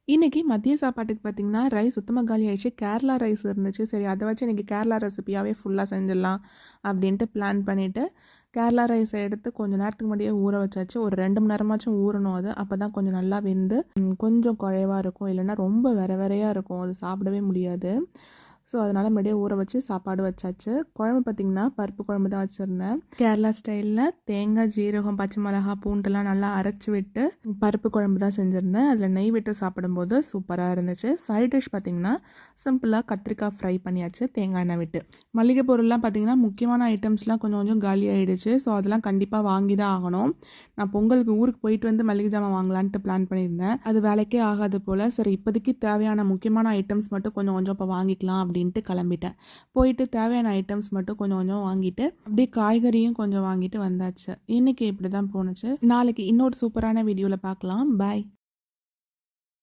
இன்னைக்கு மதிய சாப்பாட்டுக்கு பார்த்தீங்கன்னா, ரைஸ் சுத்தமா காலி ஆயிடுச்சு. கேரளா ரைஸ் இருந்துச்சு. சரி அத வச்சு இன்னைக்கு கேரளா ரெசிபியாவே ஃபுல்லா செஞ்சிடலாம் அப்படின்ட்டு பிளான் பண்ணிட்டு, கேரளா ரைஸ எடுத்து கொஞ்ச நேரத்துக்கு முன்னாடியே ஊற வச்சாச்சு. ஒரு 2 மணி நேரமாச்சும் ஊறணும் அது. அப்பதான் கொஞ்சம் நல்லா வெந்து கொஞ்சம் குழைவா இருக்கும். இல்லைன்னா ரொம்ப வெர வெரையா இருக்கும். அது சாப்பிடவே முடியாது. ஸோ அதனால் முன்னாடியே ஊற வச்சு சாப்பாடு வச்சாச்சு. குழம்பு பார்த்திங்கன்னா பருப்பு குழம்பு தான் வச்சுருந்தேன். கேரளா ஸ்டைலில் தேங்காய், ஜீரகம், பச்சை மிளகா, பூண்டுலாம் நல்லா அரைச்சி விட்டு பருப்பு குழம்பு தான் செஞ்சுருந்தேன். அதில் நெய் விட்டு சாப்பிடும்போது சூப்பராக இருந்துச்சு. சைட் டிஷ் பார்த்திங்கன்னா சிம்பிளாக கத்திரிக்காய் ஃப்ரை பண்ணியாச்சு தேங்காய் எண்ணெய் விட்டு. மளிகை பொருள்லாம் பார்த்திங்கன்னா முக்கியமான ஐட்டம்ஸ்லாம் கொஞ்சம் கொஞ்சம் காலி ஆகிடுச்சு. ஸோ அதெல்லாம் கண்டிப்பாக வாங்கி தான் ஆகணும். நான் பொங்கலுக்கு ஊருக்கு போயிட்டு வந்து மளிகை ஜாமான் வாங்கலான்ட்டு பிளான் பண்ணியிருந்தேன். அது வேலைக்கே ஆகாது போல். சரி இப்போதைக்கு தேவையான முக்கியமான ஐட்டம்ஸ் மட்டும் கொஞ்சம் கொஞ்சம் இப்போ வாங்கிக்கலாம் அப்படின்ட்டு கிளம்பிட்டேன். போயிட்டு தேவையான ஐட்டம்ஸ் மட்டும் கொஞ்சம் கொஞ்சம் வாங்கிட்டு அப்படியே காய்கறியும் கொஞ்சம் வாங்கிட்டு வந்தாச்சு. இன்னைக்கு இப்படி தான் போணுச்சு. நாளைக்கு இன்னொரு சூப்பரான வீடியோவில் பார்க்கலாம். பாய்.